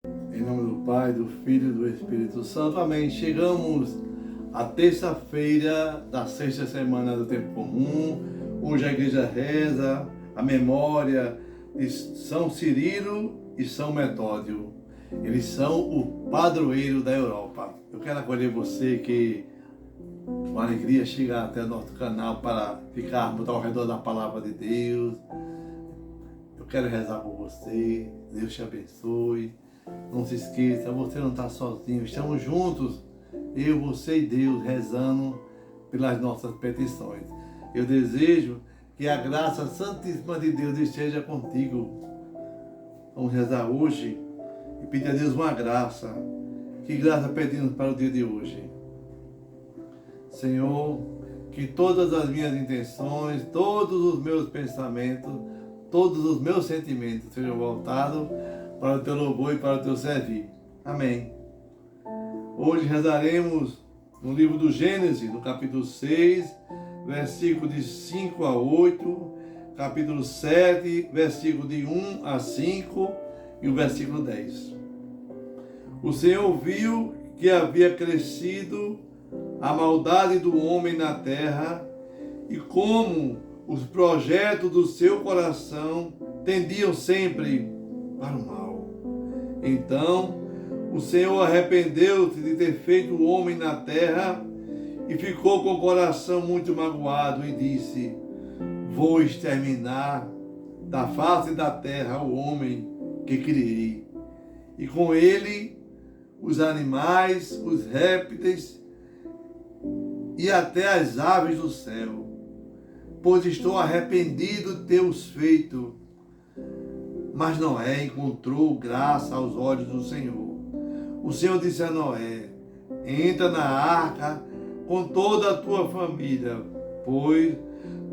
Em nome do Pai, do Filho e do Espírito Santo. Amém. Chegamos à terça-feira da sexta semana do tempo comum. Hoje a igreja reza a memória de São Cirilo e São Metódio. Eles são o padroeiro da Europa. Eu quero acolher você que com alegria chega até o nosso canal para ficarmos ao redor da palavra de Deus. Eu quero rezar por você. Deus te abençoe. Não se esqueça, você não está sozinho. Estamos juntos, eu, você e Deus, rezando pelas nossas petições. Eu desejo que a graça santíssima de Deus esteja contigo. Vamos rezar hoje e pedir a Deus uma graça. Que graça pedimos para o dia de hoje? Senhor, que todas as minhas intenções, todos os meus pensamentos, todos os meus sentimentos sejam voltados para o teu louvor e para o teu servir. Amém. Hoje rezaremos no livro do Gênesis, no capítulo 6, versículo de 5 a 8, capítulo 7, versículo de 1 a 5 e o versículo 10. O Senhor viu que havia crescido a maldade do homem na terra e como os projetos do seu coração tendiam sempre para o mal. Então o Senhor arrependeu-se de ter feito o homem na terra e ficou com o coração muito magoado e disse: vou exterminar da face da terra o homem que criei, e com ele os animais, os répteis e até as aves do céu, pois estou arrependido de ter-os feito. Mas Noé encontrou graça aos olhos do Senhor. O Senhor disse a Noé: entra na arca com toda a tua família, pois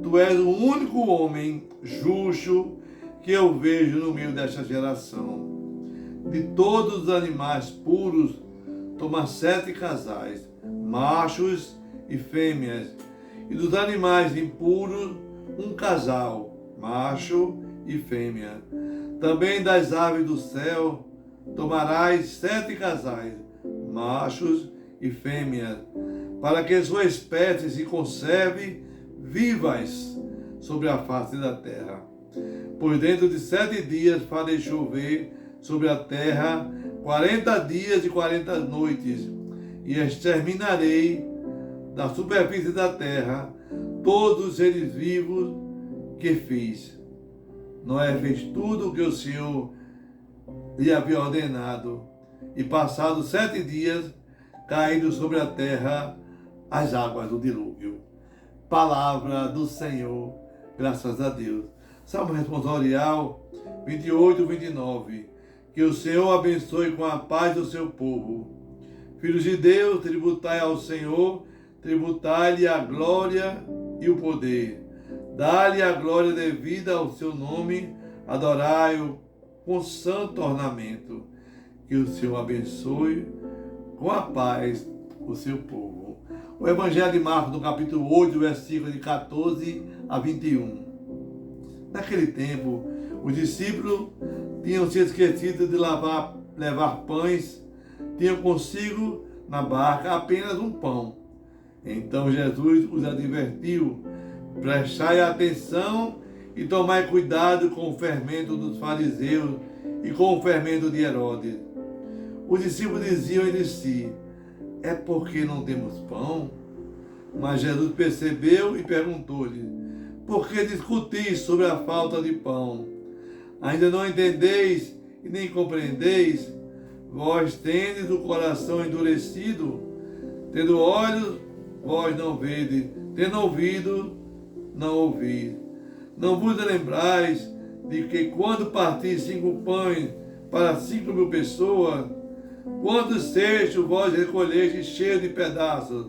tu és o único homem justo que eu vejo no meio desta geração. De todos os animais puros, toma 7 casais, machos e fêmeas, e dos animais impuros, um casal, macho e fêmea. Também das aves do céu tomarás 7 casais, machos e fêmeas, para que sua espécie se conserve vivas sobre a face da terra. Pois dentro de 7 dias farei chover sobre a terra 40 dias e 40 noites, e exterminarei da superfície da terra todos os seres vivos que fiz. Noé fez tudo o que o Senhor lhe havia ordenado, e passados 7 dias, caíram sobre a terra as águas do dilúvio. Palavra do Senhor, graças a Deus. Salmo responsorial 28, 29. Que o Senhor abençoe com a paz do seu povo. Filhos de Deus, tributai ao Senhor, tributai-lhe a glória e o poder. Dá-lhe a glória devida ao seu nome, adorai-o com santo ornamento. Que o Senhor abençoe com a paz o seu povo. O Evangelho de Marcos, no capítulo 8, versículos de 14 a 21. Naquele tempo, os discípulos tinham se esquecido de levar pães, tinham consigo na barca apenas um pão. Então Jesus os advertiu: prestai atenção e tomai cuidado com o fermento dos fariseus e com o fermento de Herodes. Os discípulos diziam entre si: é porque não temos pão? Mas Jesus percebeu e perguntou-lhe: por que discutis sobre a falta de pão? Ainda não entendeis e nem compreendeis? Vós tendes o coração endurecido? Tendo olhos, vós não vedes, tendo ouvido, não ouvis. Não vos lembrais de que quando parti 5 pães para 5.000 pessoas, quantos cestos vós recolheste cheios de pedaços?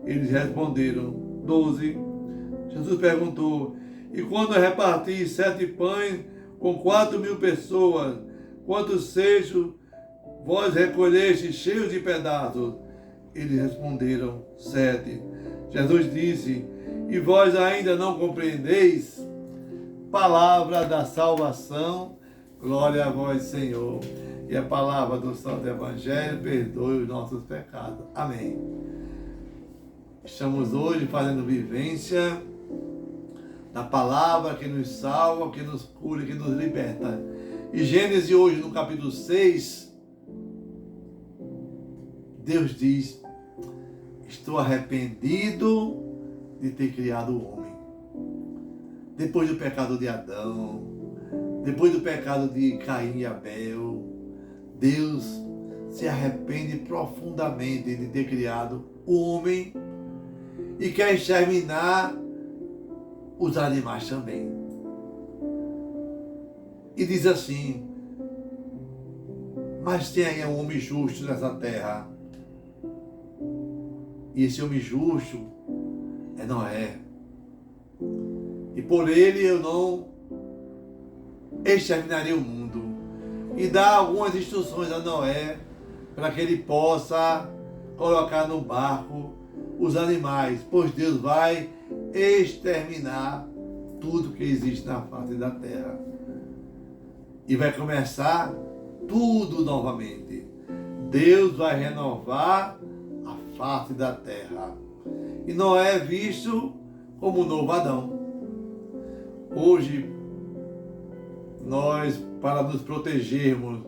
Eles responderam: 12. Jesus perguntou: e quando reparti 7 pães com 4.000 pessoas, quantos cestos vós recolheste cheios de pedaços? Eles responderam: 7. Jesus disse: e vós ainda não compreendeis? Palavra da salvação, glória a vós, Senhor. e a palavra do Santo Evangelho perdoe os nossos pecados. Amém. Estamos hoje fazendo vivência da palavra que nos salva, que nos cura, que nos liberta. E Gênesis hoje no capítulo 6, Deus diz: estou arrependido de ter criado o homem. Depois do pecado de Adão, depois do pecado de Caim e Abel, Deus se arrepende profundamente de ter criado o homem e quer exterminar os animais também. E diz assim: mas tem aí um homem justo nessa terra. E esse homem justo é Noé. E por ele eu não exterminarei o mundo. E dá algumas instruções a Noé para que ele possa colocar no barco os animais, pois Deus vai exterminar tudo que existe na face da terra. E vai começar tudo novamente. Deus vai renovar a face da terra. E Noé é visto como o novo Adão. Hoje, nós, para nos protegermos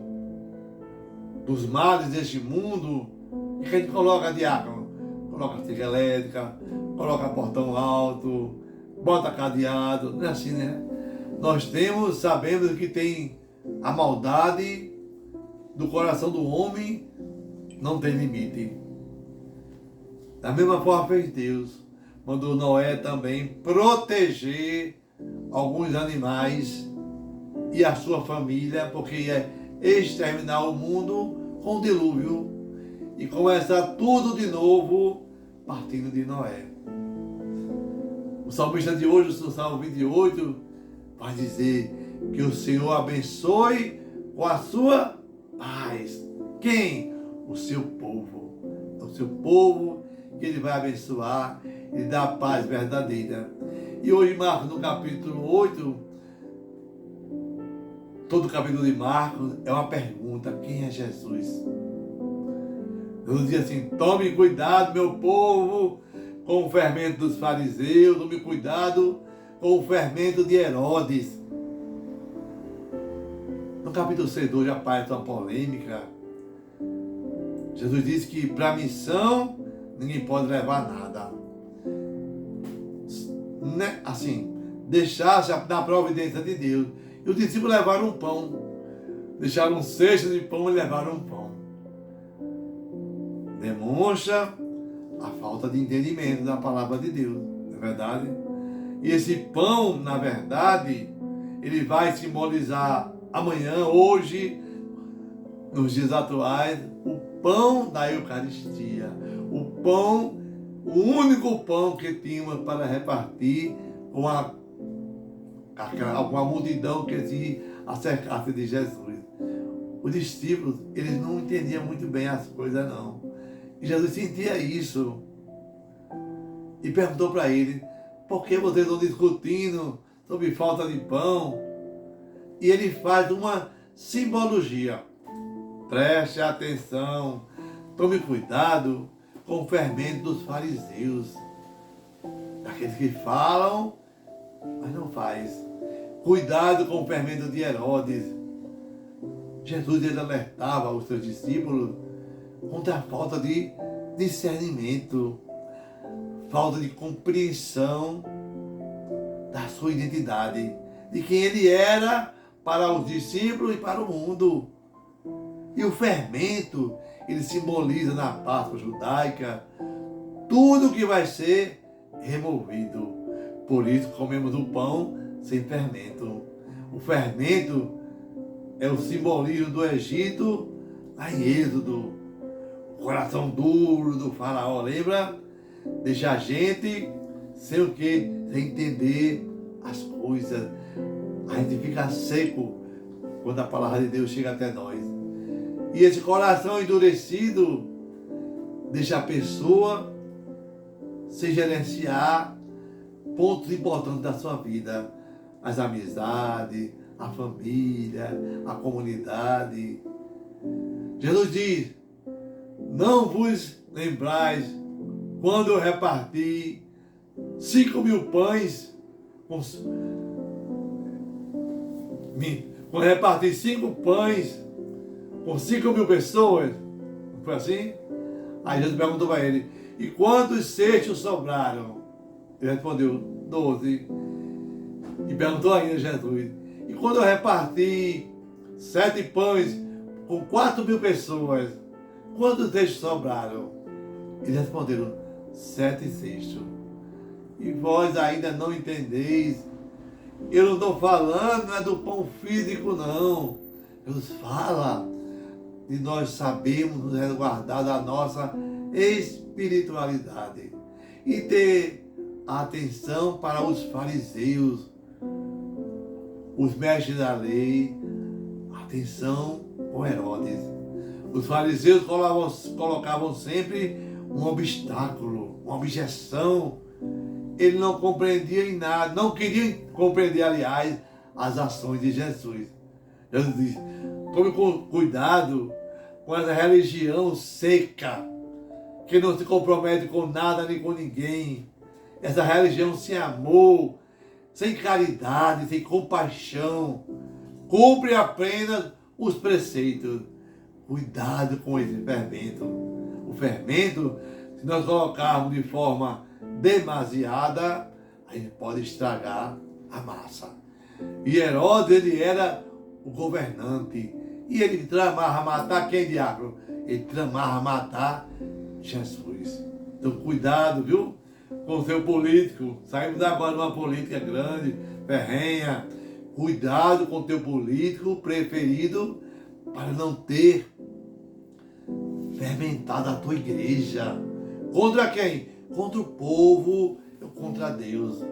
dos males deste mundo, o que a gente coloca, diácono? Coloca cerca elétrica, coloca portão alto, bota cadeado, não é assim, né? Nós sabemos que tem a maldade do coração do homem, não tem limite. Da mesma forma fez Deus, mandou Noé também proteger alguns animais e a sua família, porque ia exterminar o mundo com o dilúvio e começar tudo de novo partindo de Noé. O salmista de hoje, no Salmo 28, vai dizer que o Senhor abençoe com a sua paz. Quem? O seu povo. O seu povo que ele vai abençoar e dar a paz verdadeira. E hoje, Marcos, no capítulo 8, todo o capítulo de Marcos é uma pergunta: quem é Jesus? Jesus diz assim: tome cuidado, meu povo, com o fermento dos fariseus, tome cuidado com o fermento de Herodes. No capítulo 6 hoje aparece uma polêmica. Jesus disse que para a missão ninguém pode levar nada. Né? Assim, deixar-se na providência de Deus. E os discípulos levaram um pão. Deixaram um cesto de pão e levaram um pão. Demonstra a falta de entendimento da palavra de Deus, não é verdade? E esse pão, na verdade, ele vai simbolizar amanhã, hoje, nos dias atuais, o pão da Eucaristia. O pão, o único pão que tínhamos para repartir com a multidão que se acercasse de Jesus. Os discípulos, eles não entendiam muito bem as coisas, não. E Jesus sentia isso. E perguntou para ele: por que vocês estão discutindo sobre falta de pão? E ele faz uma simbologia. Preste atenção, tome cuidado com o fermento dos fariseus. Daqueles que falam, mas não faz. Cuidado com o fermento de Herodes. Jesus, ele alertava os seus discípulos contra a falta de discernimento, falta de compreensão da sua identidade, de quem ele era para os discípulos e para o mundo. E o fermento, ele simboliza na Páscoa judaica tudo que vai ser removido. Por isso comemos o pão sem fermento. O fermento é o simbolismo do Egito lá em Êxodo. O coração duro do faraó, lembra? Deixa a gente sem o quê? Sem entender as coisas. A gente fica seco quando a palavra de Deus chega até nós. E esse coração endurecido deixa a pessoa se gerenciar pontos importantes da sua vida. As amizades, a família, a comunidade. Jesus diz: não vos lembrais quando eu reparti 5.000 pães, quando eu reparti 5 pães com 5.000 pessoas? Não foi assim? Aí Jesus perguntou para ele: e quantos cestos sobraram? Ele respondeu: 12. E perguntou ainda Jesus: e quando eu reparti 7 pães com 4.000 pessoas, quantos cestos sobraram? Eles responderam: 7 cestos. E vós ainda não entendeis? Eu não estou falando, não é do pão físico, não. Jesus fala de nós sabermos nos resguardar da nossa espiritualidade e ter atenção para os fariseus, os mestres da lei, atenção com Herodes. Os fariseus colocavam sempre um obstáculo, uma objeção. Ele não compreendia em nada, não queria compreender, aliás, as ações de Jesus. Jesus diz: tome cuidado com essa religião seca, que não se compromete com nada nem com ninguém. Essa religião sem amor, sem caridade, sem compaixão, cumpre apenas os preceitos. Cuidado com esse fermento. O fermento, se nós colocarmos de forma demasiada, a gente pode estragar a massa. E Herodes, ele era o governante. E ele tramava matar quem, diabo? Ele tramava matar Jesus. Então cuidado, viu? Com o seu político. Saímos agora de uma política grande, ferrenha. Cuidado com o teu político preferido para não ter fermentado a tua igreja. Contra quem? Contra o povo, contra Deus.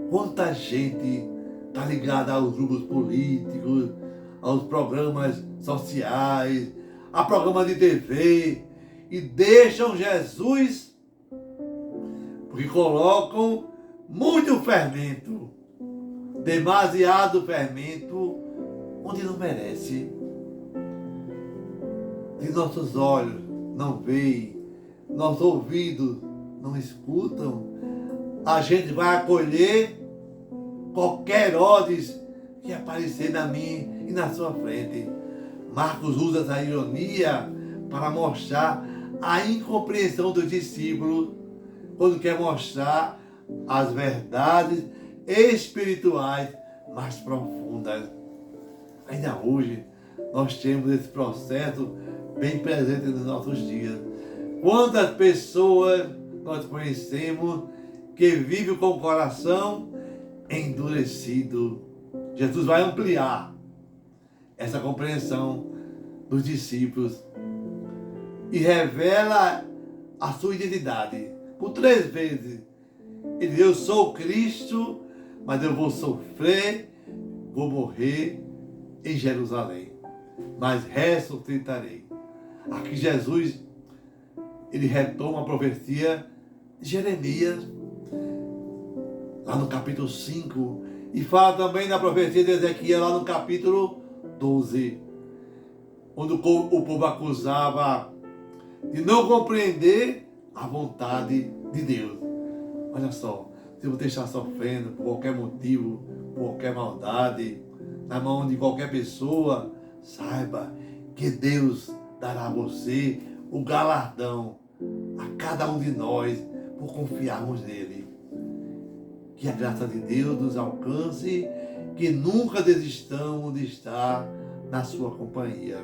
Quanta gente está ligada aos grupos políticos, aos programas sociais, a programas de TV, e deixam Jesus, porque colocam muito fermento, demasiado fermento, onde não merece. E nossos olhos não veem, nossos ouvidos não escutam, a gente vai acolher qualquer Herodes que aparecer na minha e na sua frente. Marcos usa essa ironia para mostrar a incompreensão dos discípulos quando quer mostrar as verdades espirituais mais profundas. Ainda hoje nós temos esse processo bem presente nos nossos dias. Quantas pessoas nós conhecemos que vivem com o coração endurecido? Jesus vai ampliar essa compreensão dos discípulos e revela a sua identidade. Por 3 vezes ele diz: eu sou Cristo, mas eu vou sofrer, vou morrer em Jerusalém, mas ressuscitarei. Aqui Jesus, ele retoma a profecia de Jeremias, lá no capítulo 5, e fala também da profecia de Ezequiel, lá no capítulo 12, onde o povo acusava de não compreender a vontade de Deus. Olha só, se você está sofrendo por qualquer motivo, por qualquer maldade, na mão de qualquer pessoa, saiba que Deus dará a você o galardão, a cada um de nós, por confiarmos nele. Que a graça de Deus nos alcance, que nunca desistamos de estar na sua companhia.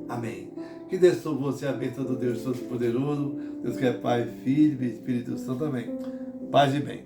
Amém. Que Deus sobre você a bênção do Deus Todo-Poderoso, Deus que é Pai, Filho e Espírito Santo. Amém. Paz e bem.